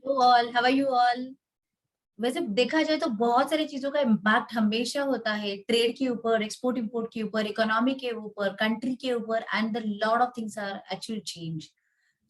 Hello all, how are you all. वैसे देखा जाए तो बहुत सारी चीजों का इम्पैक्ट हमेशा होता है, ट्रेड के ऊपर, एक्सपोर्ट इंपोर्ट के ऊपर, इकोनॉमी के ऊपर, कंट्री के ऊपर, and the lot of things are actually change.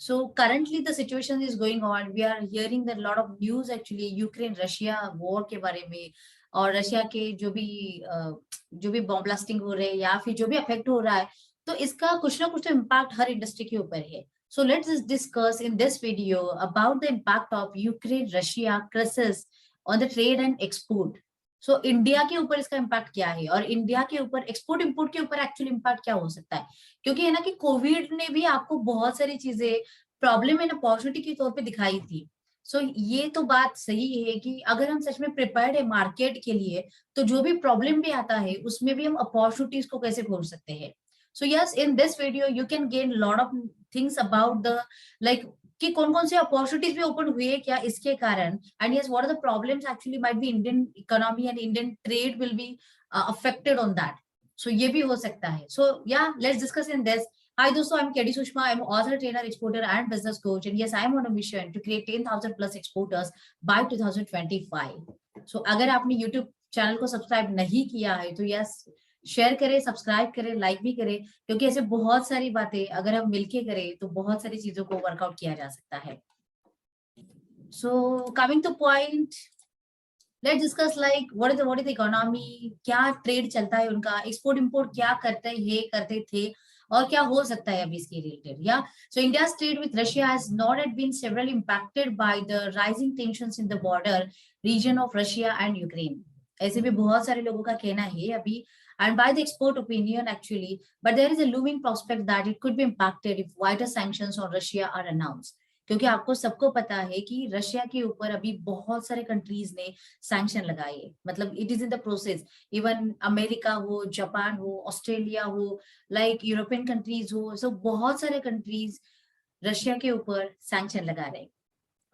So currently the situation is going on. We are hearing that lot of news actually Ukraine Russia war के बारे में, और रशिया के जो भी बॉम्ब ब्लास्टिंग हो रहे हैं या फिर जो भी अफेक्ट हो रहा है, तो इसका कुछ ना कुछ तो इम्पैक्ट हर इंडस्ट्री के ऊपर है. So let's discuss in this video about the impact of Ukraine Russia crisis on the trade and export. So India के ऊपर इसका इम्पैक्ट क्या है, और इंडिया के ऊपर एक्सपोर्ट इंपोर्ट के ऊपर एक्चुअली इम्पैक्ट क्या हो सकता है. क्योंकि है ना कि कोविड ने भी आपको बहुत सारी चीजें प्रॉब्लम एंड अपॉर्चुनिटी के तौर पे दिखाई थी. सो ये तो बात सही है कि अगर हम सच में प्रिपेयर्ड है मार्केट के लिए, तो जो भी प्रॉब्लम भी आता है उसमें भी हम अपॉर्चुनिटीज को कैसे खोल सकते हैं. So yes, in this video you can gain lot of things about the like कि कौन कौन से अपॉर्चुनिटीज भी ओपन हुए क्या इसके कारण, and yes what are the problems actually might be Indian economy and Indian trade will be affected on that. So ये भी हो सकता है. So yeah let's discuss in this. Hi, dosto, I'm KDSushma. I'm an author, trainer, exporter, and business coach. And yes, I'm on a mission to create 10,000 plus exporters by 2025. So, अगर आपने YouTube channel को subscribe नहीं किया है तो yes, share करें, subscribe करें, like भी करें, क्योंकि ऐसे बहुत सारी बातें अगर हम मिलके करें तो बहुत सारी चीजों को वर्कआउट किया जा सकता है. So, coming to point, let's discuss like what is the economy, क्या ट्रेड चलता है उनका, एक्सपोर्ट इंपोर्ट क्या करते थे और क्या हो सकता है अभी इसके रिलेटेड. या सो India's trade with Russia has not yet been severely impacted by the rising tensions in the border region of Russia and Ukraine. ऐसे भी बहुत सारे लोगों का कहना है अभी, and by the export opinion actually, but there is a looming prospect that it could be impacted if wider sanctions on Russia are announced. क्योंकि आपको सबको पता है कि रशिया के ऊपर अभी बहुत सारे कंट्रीज ने सैंक्शन लगाए हैं, मतलब it is in the process. Even America हो, जापान हो, ऑस्ट्रेलिया हो, लाइक यूरोपियन कंट्रीज हो, सो बहुत सारे कंट्रीज रशिया के ऊपर सैंक्शन लगा रहे हैं.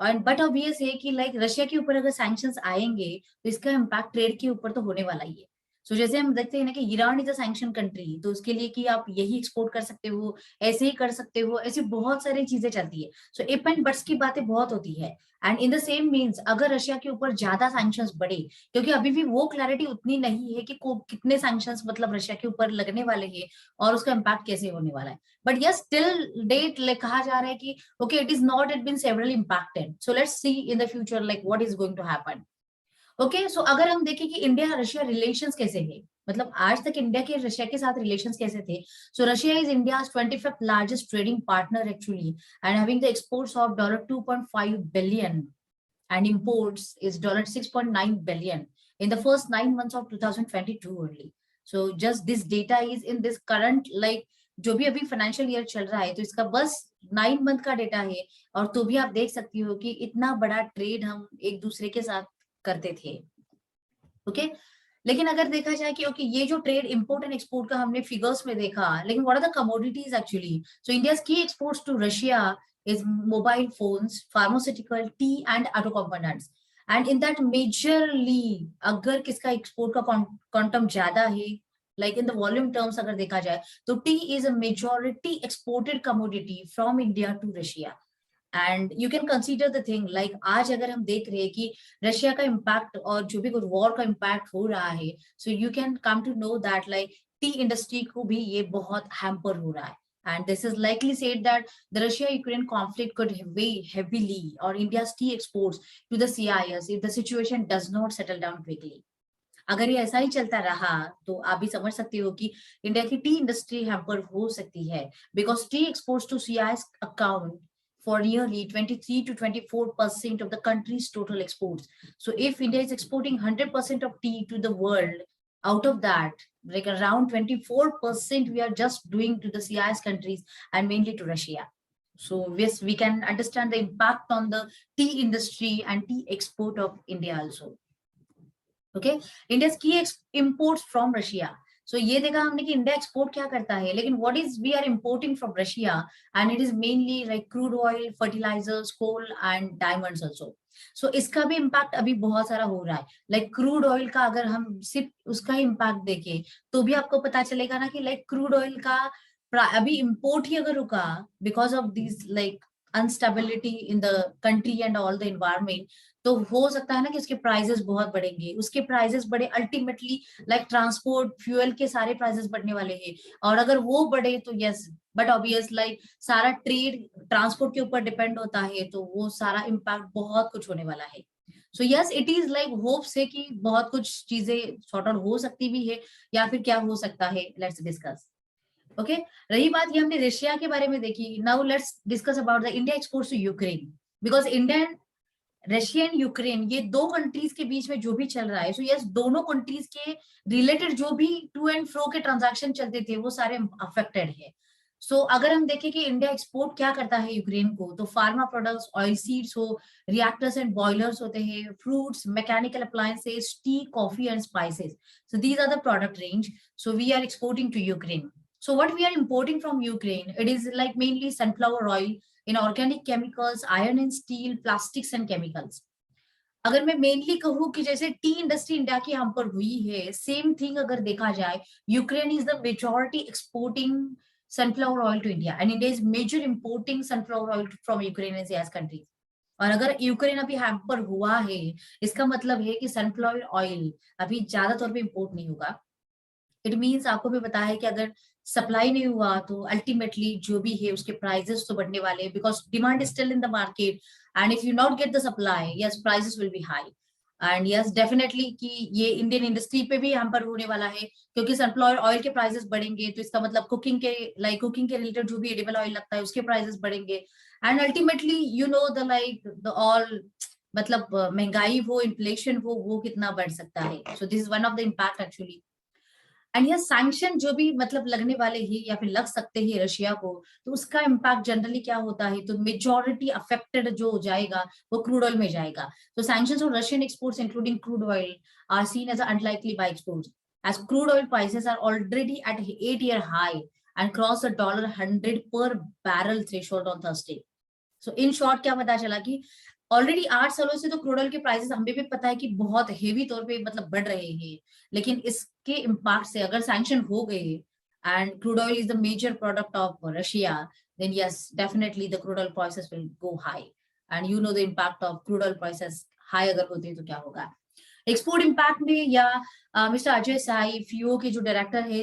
और बट ऑब्वियस है कि लाइक रशिया के ऊपर अगर सैंक्शंस आएंगे तो इसका इम्पैक्ट ट्रेड के ऊपर तो होने वाला ही है. सो जैसे हम देखते हैं ना कि Iran is a sanction country, तो उसके लिए कि आप यही एक्सपोर्ट कर सकते हो, ऐसे ही कर सकते हो, ऐसी बहुत सारी चीजें चलती है. सो इफ एंड बट्स की बातें बहुत होती है. And in the same means अगर रशिया के ऊपर ज्यादा सैंक्शंस बढ़े, क्योंकि अभी भी वो क्लैरिटी उतनी नहीं है कि कितने सैंक्शंस मतलब रशिया के ऊपर लगने वाले हैं और उसका इम्पैक्ट कैसे होने वाला है. बट यस, टिल डेट कहा जा रहा है कि okay, it is not yet been severely impacted, so let's see in the future like what is going to happen. Okay, so अगर हम देखें कि इंडिया रशिया रिलेशंस कैसे है, मतलब आज तक इंडिया के रशिया के साथ रिलेशंस कैसे थे. सो Russia is India's 25th largest trading partner actually, and having the exports of $2.5 billion and imports is $6.9 billion in the first 9 months of 2022 only. So just this data is in this current like जो भी अभी financial year चल रहा है, तो इसका बस 9 month का डेटा है. और तो भी आप देख सकती हो कि इतना बड़ा ट्रेड हम एक दूसरे के साथ करते थे. ओके, लेकिन अगर देखा जाए कि ओके ये जो ट्रेड इंपोर्ट एंड एक्सपोर्ट का हमने फिगर्स में देखा, लेकिन what are the commodities actually. So India's की exports to Russia is mobile phones, pharmaceutical, tea and auto components. And in that majorly अगर किसका एक्सपोर्ट का क्वांटम ज्यादा है, like in the volume terms अगर देखा जाए, तो tea is a majority exported commodity from India to Russia. And you can consider the thing like आज अगर हम देख रहे हैं कि रशिया का इम्पैक्ट और जो भी कुछ वॉर का इम्पैक्ट हो रहा है, so you can come to know that like tea industry को भी ये बहुत हैम्पर हो रहा है. And this is likely said that the Russia-Ukraine conflict could weigh heavily on India's tea exports to the CIS if the situation does not settle down quickly. अगर ये ऐसा ही चलता रहा तो आप भी समझ सकते हो कि इंडिया की टी इंडस्ट्री हैम्पर हो सकती है, because tea exports to CIS account for nearly 23 to 24% of the country's total exports. So if India is exporting 100% of tea to the world, out of that, like around 24% we are just doing to the CIS countries and mainly to Russia. So yes, we can understand the impact on the tea industry and tea export of India also. Okay, India's key imports from Russia. So ये देखा हमने कि India export क्या करता है, लेकिन what is we are importing from Russia, and it is mainly like crude oil, fertilisers, coal and diamonds also. So इसका भी इम्पैक्ट अभी बहुत सारा हो रहा है. लाइक क्रूड ऑयल का अगर हम सिर्फ उसका इम्पैक्ट देखें तो भी आपको पता चलेगा ना कि लाइक क्रूड ऑयल का अभी इम्पोर्ट ही अगर रुका because of this like unstability in the country and all the environment, तो हो सकता है ना कि उसके प्राइसेस बहुत बढ़ेंगे, उसके प्राइसेस बढ़े अल्टीमेटली लाइक ट्रांसपोर्ट फ्यूल के सारे प्राइसेस बढ़ने वाले हैं, और अगर वो बढ़े तो यस, बट ऑब्वियस लाइक सारा ट्रेड ट्रांसपोर्ट के ऊपर डिपेंड होता है, तो वो सारा इम्पैक्ट बहुत कुछ होने वाला है। So yes, it is like hope से कि बहुत कुछ चीजें सॉर्ट आउट हो सकती भी है, या फिर क्या हो सकता है, लेट्स डिस्कस। ओके, रही बात ये हमने रशिया के बारे में देखी, now let's discuss about the India exports to Ukraine, because India, Russia and Ukraine, ये दो कंट्रीज के बीच में जो भी चल रहा है, सो यस, दोनों कंट्रीज के रिलेटेड जो भी टू एंड फ्रो के ट्रांजैक्शन चलते थे वो सारे अफेक्टेड है। सो अगर हम देखें कि इंडिया एक्सपोर्ट क्या करता है यूक्रेन को, तो फार्मा प्रोडक्ट्स, ऑयल सीड्स हो, रिएक्टर्स एंड बॉयलर्स होते हैं, fruits, mechanical appliances, tea, coffee and spices, so these are the product range, so we are exporting to Ukraine. So what we are importing from Ukraine, it is like mainly sunflower oil, inorganic chemicals, iron and steel, plastics and chemicals. अगर मैं mainly कहूँ कि जैसे T industry India की हम पर हुई है, सेम थिंग अगर देखा जाए, Ukraine is the majority exporting sunflower oil to India, and India is major importing sunflower oil from Ukraine as country. और अगर यूक्रेन अभी हैम्पर हुआ है, इसका मतलब है कि सनफ्लावर ऑयल अभी ज्यादा तौर पे इंपोर्ट नहीं होगा। इट मीन्स आपको भी पता है कि अगर सप्लाई नहीं हुआ तो अल्टीमेटली जो भी है उसके प्राइसेस तो बढ़ने वाले, because demand is still in the market, and if you not get the supply, yes, prices will be high. And yes, definitely कि ये इंडियन इंडस्ट्री पे भी हम पर होने वाला है, क्योंकि सनफ्लावर ऑयल के प्राइसेस बढ़ेंगे तो इसका मतलब कुकिंग के रिलेटेड जो भी एडिबल ऑयल लगता है उसके प्राइसेस बढ़ेंगे, and ultimately you know the like the all, मतलब महंगाई हो, इन्फ्लेशन हो, वो कितना बढ़ सकता है। So this is one of the impact actually. And यह सैंक्शन जो भी मतलब लगने वाले हैं या फिर लग सकते हैं रशिया को, तो उसका इम्पैक्ट जनरली क्या होता है, तो मेजॉरिटी अफेक्टेड जो हो जाएगा वो क्रूड ऑयल में जाएगा। तो sanctions on Russian exports including crude oil are seen as unlikely by exports, as crude oil prices are already at 8-year high and cross the $100 per barrel threshold on Thursday. So in short क्या पता चला कि already 8 सालों से तो crude oil के prices हमें भी पता है कि बहुत हेवी तौर पे मतलब बढ़ रहे हैं, लेकिन इसके इम्पैक्ट से अगर सैंक्शन हो गए and crude oil is the major product of Russia, then yes, definitely the crude oil prices will go high, and you know the impact of crude oil prices high अगर होते हैं तो क्या होगा। एक्सपोर्ट इम्पैक्ट में या mister Ajay Sai फीओ के जो डायरेक्टर है,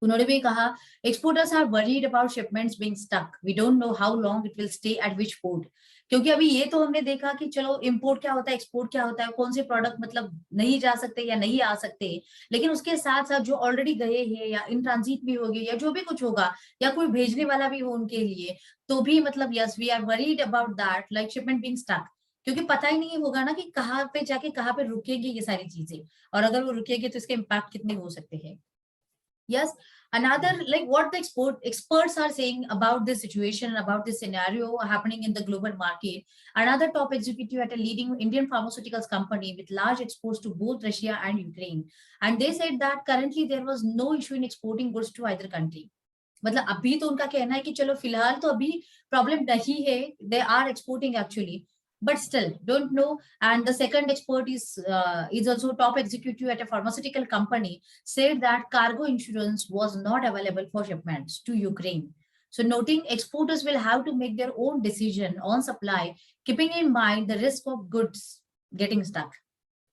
उन्होंने भी कहा, exporters are worried about shipments being stuck, we don't know how long it will stay at which port. क्योंकि अभी ये तो हमने देखा कि चलो इंपोर्ट क्या होता है, एक्सपोर्ट क्या होता है, कौन से प्रोडक्ट मतलब नहीं जा सकते या नहीं आ सकते, लेकिन उसके साथ साथ जो ऑलरेडी गए हैं या इन ट्रांजिट भी होगी या जो भी कुछ होगा या कोई भेजने वाला भी हो उनके लिए, तो भी मतलब yes, we are worried about that like shipment being stuck, क्योंकि पता ही नहीं होगा ना कि कहाँ पे जाके कहाँ पे रुकेगी ये सारी चीजें, और अगर वो रुकेगी तो इसके इम्पैक्ट कितने हो सकते हैं। Yes, another like what the experts are saying about this situation, about this scenario happening in the global market. Another top executive at a leading Indian pharmaceuticals company with large exports to both Russia and Ukraine, and they said that currently there was no issue in exporting goods to either country. मतलब अभी तो उनका कहना है कि चलो फिलहाल तो अभी प्रॉब्लम नहीं है, they are exporting actually, but still don't know. And the second expert is also top executive at a pharmaceutical company, said that cargo insurance was not available for shipments to Ukraine, so noting exporters will have to make their own decision on supply, keeping in mind the risk of goods getting stuck.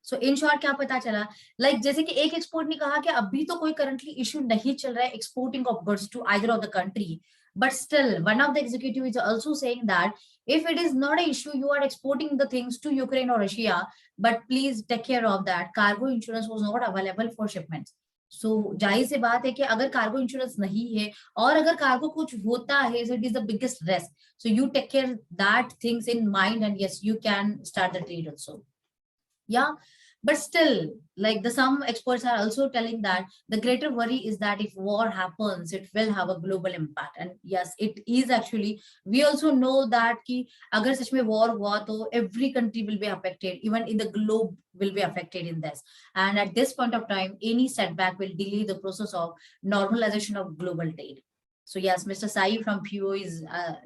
So in short क्या पता चला, like जैसे कि एक export ने कहा कि अभी तो कोई करंटली इश्यू नहीं चल रहा है exporting of goods to either of the country, but still one of the executive is also saying that if it is not an issue, you are exporting the things to Ukraine or Russia, but please take care of that, cargo insurance was not available for shipments. So जाहिर सी बात है कि अगर cargo insurance नहीं है और अगर cargo कुछ होता है, so it is the biggest risk, so you take care that things in mind, and yes, you can start the trade also. Yeah, but still, like some experts are also telling that the greater worry is that if war happens, it will have a global impact, and yes, it is actually, we also know that ki agar sach mein war hua to every country will be affected, even in the globe will be affected in this, and at this point of time any setback will delay the process of normalization of global trade. So yes, Mr. Sai from PO is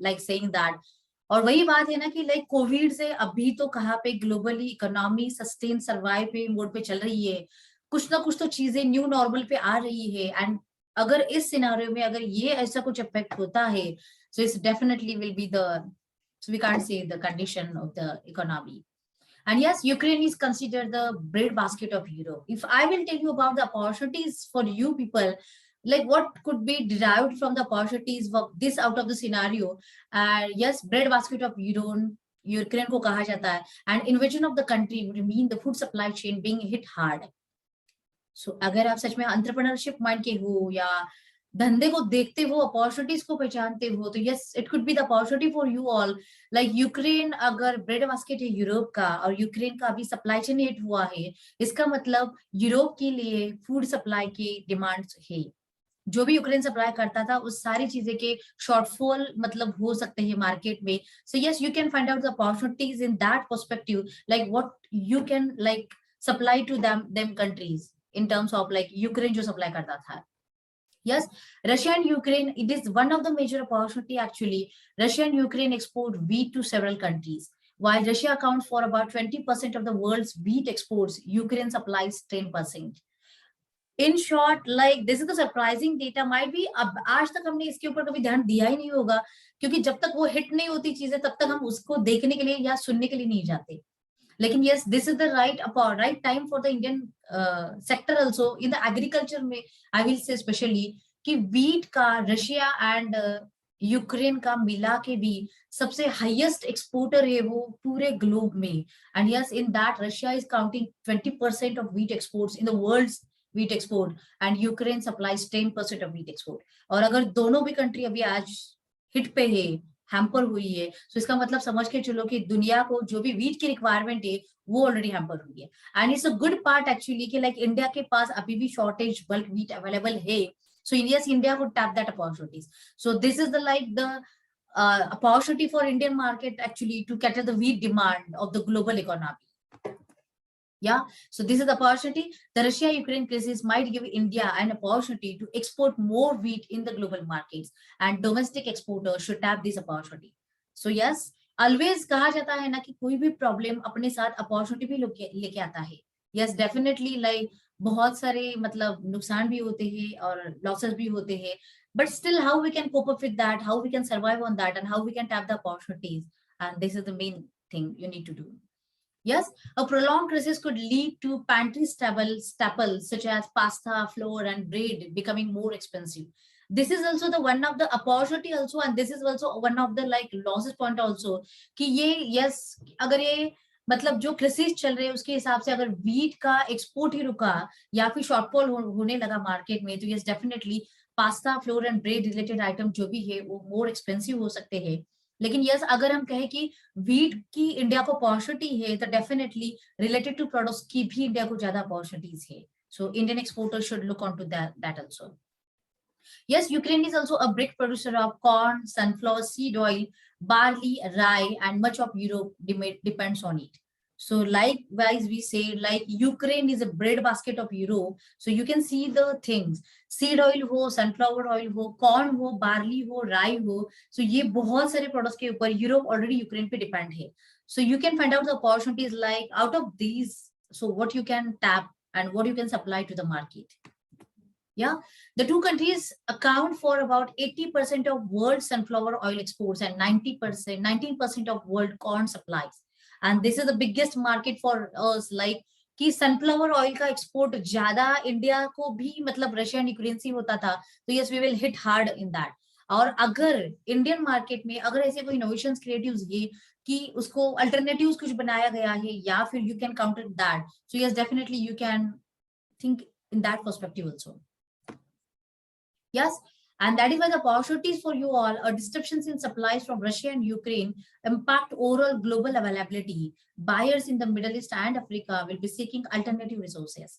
like saying that, और वही बात है ना कि like Covid से अभी तो कहाँ पे ग्लोबली इकोनॉमी सस्टेन सर्वाइव पे मोड पे चल रही है, कुछ ना कुछ तो चीजें न्यू नॉर्मल पे आ रही है, एंड अगर इस सिनेरियो में अगर ये ऐसा कुछ इफेक्ट होता है, so it's definitely will be the So we can't say the condition of the economy. And yes, Ukraine is considered the breadbasket of Europe. If I will tell you about the opportunities for you people, like what could be derived from the opportunities of this out of the scenario, yes, breadbasket of Europe, Ukraine को कहा जाता है, and invasion of the country would mean the food supply chain being hit hard. So अगर आप सच में entrepreneurship mind के हो या धंधे को देखते हो, अपॉर्चुनिटीज को पहचानते हो, तो yes it could be the opportunity for you all. Like Ukraine अगर ब्रेड बास्केट है यूरोप का और यूक्रेन का अभी सप्लाई चेन हिट हुआ है, इसका मतलब यूरोप के लिए फूड सप्लाई की डिमांड है. जो भी यूक्रेन सप्लाई करता था उस सारी चीजें के शॉर्टफॉल मतलब हो सकते हैं मार्केट में. So yes you can find out the opportunities in that perspective, like what you can like supply to them countries in terms of like Ukraine जो supply करता था. Yes, Russia and Ukraine, it is one of the major opportunity actually. Russia and Ukraine export wheat to several countries. While Russia accounts for about 20% of the world's wheat exports, Ukraine supplies 10%. In short, like this is the surprising data. Might be अब आज तक हमने इसके ऊपर कभी ध्यान दिया ही नहीं होगा, क्योंकि जब तक वो हिट नहीं होती चीजें तब तक हम उसको देखने के लिए या सुनने के लिए नहीं जाते. लेकिन yes, this is the right time for the Indian sector also in the agriculture में I will say especially कि wheat का रशिया एंड यूक्रेन का मिला के भी सबसे हाईएस्ट एक्सपोर्टर है वो पूरे ग्लोब में. And yes in that Russia is counting 20% of wheat exports in the world's wheat export and Ukraine supplies 10% of wheat export. और अगर दोनों भी कंट्री अभी आज हिट पे है, हैम्पर हुई है, तो इसका मतलब समझ के चलो कि दुनिया को जो भी वीट की रिक्वायरमेंट है वो ऑलरेडी हैम्पर हुई है. And it's a good part actually कि लाइक इंडिया के पास अभी भी शॉर्टेज बल्क वीट अवेलेबल है. So India would tap that opportunities. So this is the opportunity for Indian market actually to cater the wheat demand of the global economy. Yeah, so this is the opportunity. The Russia-Ukraine crisis might give India an opportunity to export more wheat in the global markets, and domestic exporters should tap this opportunity. So yes, always कहा जाता है ना कि कोई भी problem अपने साथ opportunity भी लेके आता है. Yes, definitely like बहुत सारे मतलब नुकसान भी होते हैं और लॉसेस भी होते हैं, but still how we can cope up with that, how we can survive on that, and how we can tap the opportunities, and this is the main thing you need to do. Yes, a prolonged crisis could lead to pantry staples such as pasta, flour, and bread becoming more expensive. This is also the one of the opportunity also, and this is also one of the like losses point also कि ये yes अगर ये मतलब जो crisis चल रहे हैं उसके हिसाब से अगर वीट का एक्सपोर्ट ही रुका या फिर शॉर्टफॉल होने लगा मार्केट में, तो yes definitely pasta, floor and bread related item जो भी है वो मोर एक्सपेंसिव हो सकते हैं. लेकिन यस अगर हम कहें कि वीट की इंडिया को अपॉर्चुनिटी है तो डेफिनेटली रिलेटेड टू प्रोडक्ट्स की भी इंडिया को ज्यादा अपॉर्चुनिटीज है. So Indian exporter should look on to that also. Yes, Ukraine is also a big producer of corn, sunflower seed oil, barley, rye, and much of Europe depends on it. So likewise, we say like Ukraine is a breadbasket of Europe. So you can see the things, seed oil हो, sunflower oil हो, corn हो, barley हो, rye हो. So ये बहुत सारे products के ऊपर Europe already Ukraine पे depend है. So you can find out the opportunities like out of these. So what you can tap and what you can supply to the market. Yeah, the two countries account for about 80% of world sunflower oil exports and 19% of world corn supplies. And this is the biggest market for us. Like कि sunflower oil का export ज्यादा India को भी मतलब Russia and Ukraine से होता था, तो yes we will hit hard in that. और अगर इंडियन मार्केट में अगर ऐसे कोई इनोवेशंस क्रिएटिव्स ये कि उसको अल्टरनेटिव्स कुछ बनाया गया है या फिर you can counter that, so yes definitely you can think in that perspective also. Yes, and that is why the opportunities for you all are disruptions in supplies from Russia and Ukraine impact overall global availability. Buyers in the Middle East and Africa will be seeking alternative resources.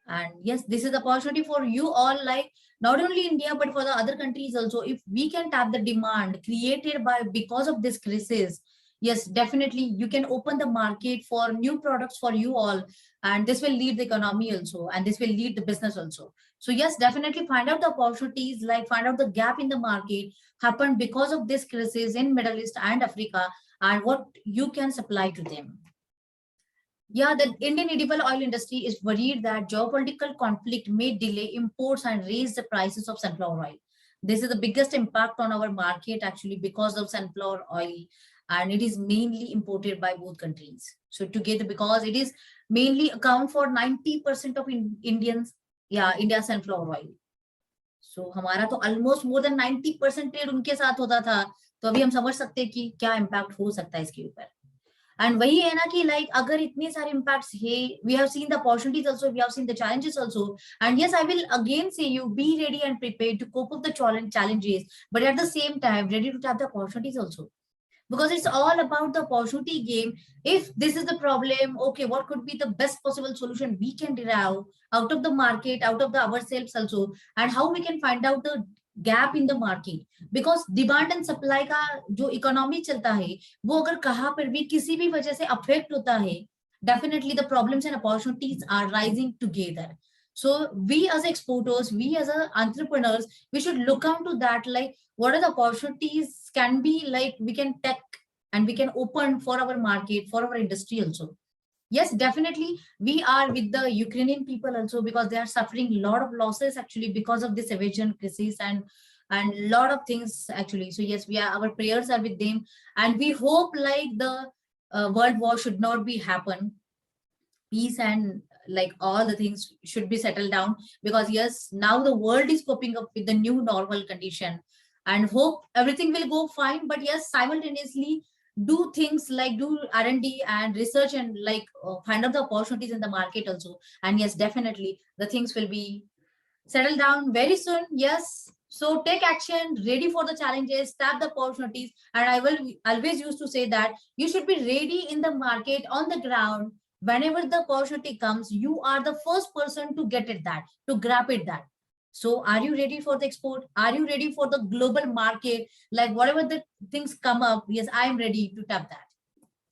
And yes, this is the opportunity for you all, like not only India, but for the other countries also. If we can tap the demand created because of this crisis, yes, definitely you can open the market for new products for you all. And this will lead the economy also, and this will lead the business also. So yes, definitely find out the opportunities, like find out the gap in the market happened because of this crisis in Middle East and Africa, and what you can supply to them. Yeah, the Indian edible oil industry is worried that geopolitical conflict may delay imports and raise the prices of sunflower oil. This is the biggest impact on our market actually because of sunflower oil. and it is mainly imported by both countries. So together, because it is mainly account for 90% of Indians, yeah, India sunflower oil. So हमारा तो almost more than 90% trade उनके साथ होता था. तो अभी हम समझ सकते हैं कि क्या इम्पैक्ट हो सकता है इसके ऊपर. एंड वही है ना कि लाइक अगर इतने सारे इम्पैक्ट्स है, we have seen the opportunities also, we have seen the challenges also. And yes, I will again say you be ready and prepared to cope up the challenges, but at the same time ready to tap the opportunities also, because it's all about the opportunity game. If this is the problem, okay, what could be the best possible solution we can derive out of the market, out of the ourselves also, and how we can find out the gap in the market. Because demand and supply का जो economy चलता है, वो अगर कहाँ पर भी किसी भी वजह से अफेक्ट होता है, definitely the problems and opportunities are rising together. So we as exporters, we as entrepreneurs, we should look out to that, like what are the opportunities can be, like we can take and we can open for our market, for our industry also. Yes, definitely we are with the Ukrainian people also, because they are suffering a lot of losses actually because of this evasion crisis and lot of things actually. So yes, we are, our prayers are with them, and we hope like the world war should not be happen. Peace and like all the things should be settled down, because yes, now the world is coping up with the new normal condition, and hope everything will go fine. But yes, simultaneously do things like do R&D and research, and like find out the opportunities in the market also. And yes, definitely the things will be settled down very soon. Yes, so take action, ready for the challenges, tap the opportunities. And I will always used to say that you should be ready in the market, on the ground. Whenever the opportunity comes, you are the first person to get it, that to grab it, that. So are you ready for the export? Are you ready for the global market? Like whatever the things come up, yes, I am ready to tap that.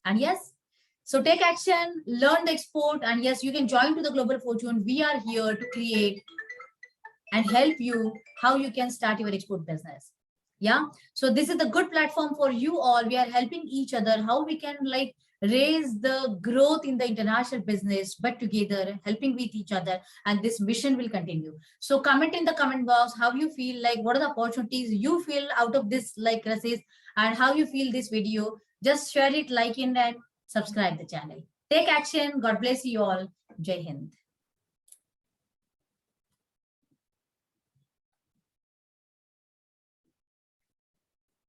And yes, so take action, learn the export, and yes, you can join to the Global Fortune. We are here to create and help you how you can start your export business. Yeah, so this is the good platform for you all. We are helping each other how we can like raise the growth in the international business, but together helping with each other, and this mission will continue. So comment in the comment box how you feel, like what are the opportunities you feel out of this like crisis, and how you feel this video. Just share it, like it, and subscribe the channel. Take action. God bless you all. Jai Hind.